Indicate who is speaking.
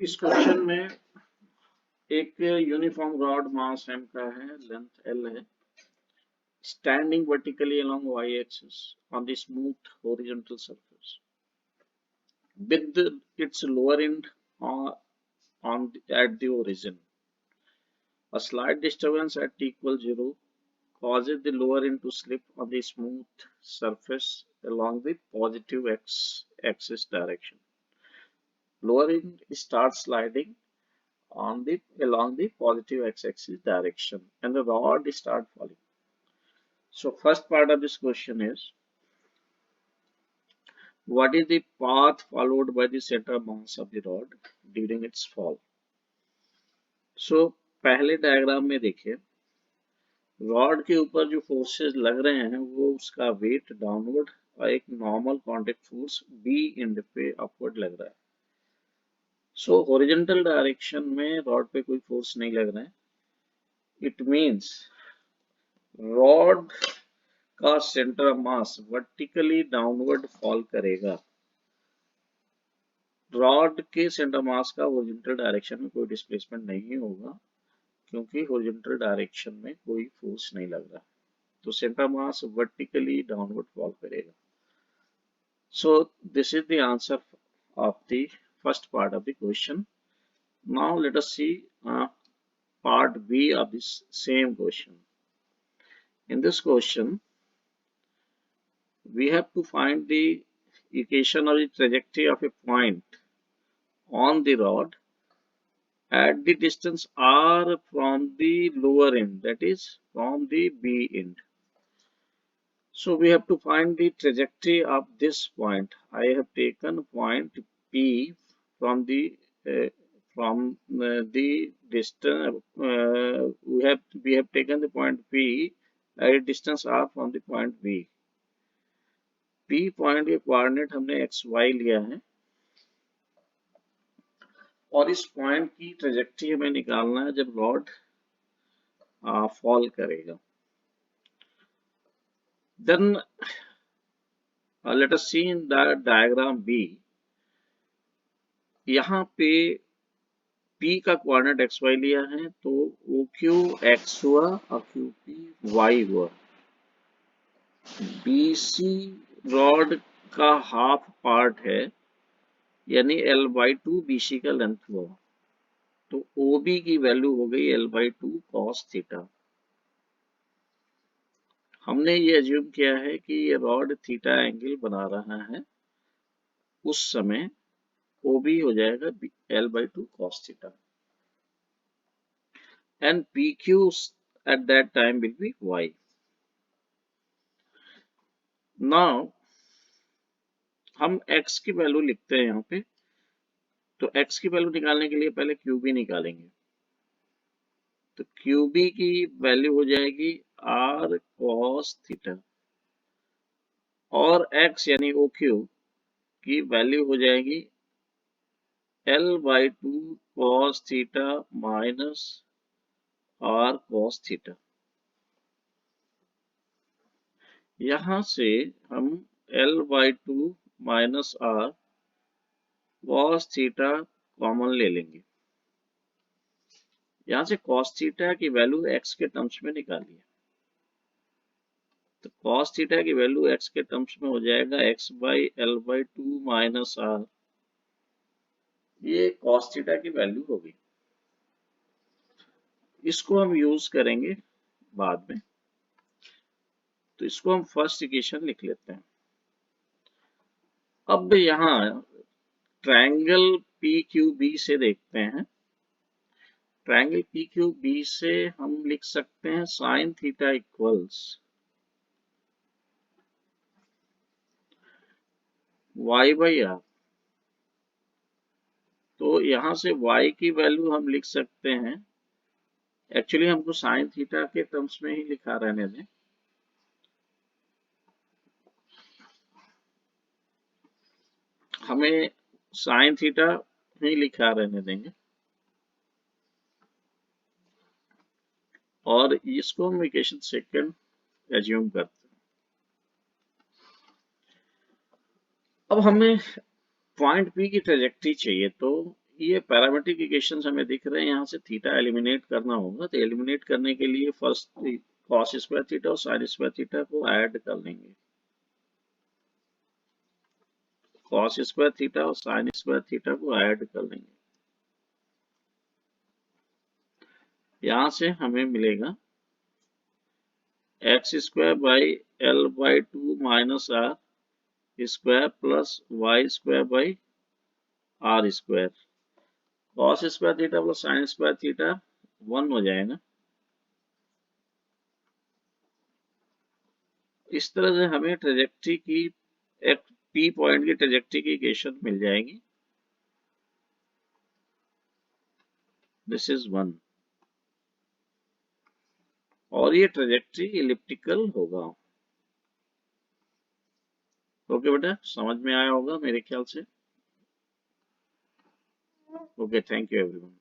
Speaker 1: इस क्वेश्चन में एक यूनिफॉर्म रॉड मास m का है, लेंथ l है, standing vertically along y-axis on the smooth horizontal surface with its lower end at the origin. A slight disturbance at t equals 0 causes the lower end to slip on the smooth surface along the positive x-axis direction. Lower end starts sliding along the positive x-axis direction and the rod start falling. So first part of this question is, what is the path followed by the center mass of the rod during its fall? So पहले diagram में देखिए, rod के ऊपर जो forces लग रहे हैं वो उसका वेट डाउनवर्ड और एक normal contact force B end पे अपवर्ड लग रहा है. सो हॉरिजॉन्टल डायरेक्शन में रॉड पे कोई फोर्स नहीं लग रहा है. इट मींस रॉड का centre of mass vertically downward fall करेगा. रॉड के सेंटर मास का हॉरिजॉन्टल डायरेक्शन में कोई डिस्प्लेसमेंट नहीं होगा क्योंकि हॉरिजॉन्टल डायरेक्शन में कोई फोर्स नहीं लग रहा, तो centre mass vertically downward fall करेगा. So this is the answer of the first part of the question. Now let us see part B of this same question. In this question, we have to find the equation of the trajectory of a point on the rod at the distance r from the lower end, that is from the B end. So we have to find the trajectory of this point. I have taken point P from the distance. We have taken the point P at a distance r from the point B. P point के coordinate हमने xy लिया है और इस point की trajectory हमें निकालना है जब रॉड फॉल करेगा. Then let us see in the diagram B. यहाँ पे P का कोऑर्डिनेट xy लिया है तो OQ x हुआ और QP y हुआ. BC रॉड का हाफ पार्ट है यानी L/2 BC का लेंथ हुआ, तो OB की वैल्यू हो गई L/2 cos थीटा. हमने ये एज्यूम किया है कि ये रॉड थीटा एंगल बना रहा है, उस समय OB हो जाएगा L/2 cos theta and PQ at that time will be y. Now हम x की वैल्यू लिखते हैं यहाँ पे, तो x की वैल्यू निकालने के लिए पहले QB निकालेंगे, तो QB की वैल्यू हो जाएगी r cos थीटा और x यानी OQ की वैल्यू हो जाएगी L/2 cos theta minus r cos theta. यहां से हम L/2 minus r cos theta common ले लेंगे. यहां से cos थीटा की वैल्यू x के टर्म्स में निकालिए, तो cos थीटा की वैल्यू x के टर्म्स में हो जाएगा x by L/2 minus r. ये cos थीटा की वैल्यू होगी, इसको हम यूज करेंगे बाद में, तो इसको हम फर्स्ट इक्वेशन लिख लेते हैं. अब यहाँ ट्रायंगल PQB से देखते हैं. ट्रायंगल PQB से हम लिख सकते हैं sine theta equals y by r. तो यहां से y की वैल्यू हम लिख सकते हैं, एक्चुअली हमको साइन थीटा के टर्म्स में ही लिखा रहने दें. हमें साइन थीटा ही लिखा रहने देंगे और इसको हम इक्वेशन सेकंड एज्यूम करते हैं. अब हमें पॉइंट P की ट्रेजेक्टरी चाहिए, तो ये पैरामेट्रिक इक्वेशंस हमें दिख रहे हैं, यहाँ से थीटा एलिमिनेट करना होगा। तो एलिमिनेट करने के लिए फर्स्ट कॉस स्क्वायर थीटा और साइन स्क्वायर थीटा को ऐड कर लेंगे। कॉस स्क्वायर थीटा और साइन स्क्वायर थीटा को ऐड कर लेंगे। यहां से हमें मिलेगा x square by l by 2 minus r square plus y square by r square. Cos square theta plus sine square theta 1 हो जाएगा। इस तरह से हमें ट्रेजेक्ट्री की एक पी पॉइंट की ट्रेजेक्ट्री की इक्वेशन मिल जाएगी। दिस इज 1 और ये ट्रेजेक्ट्री इलिप्टिकल होगा। ओके बेटा, समझ में आया होगा मेरे ख्याल से। Okay, thank you everyone.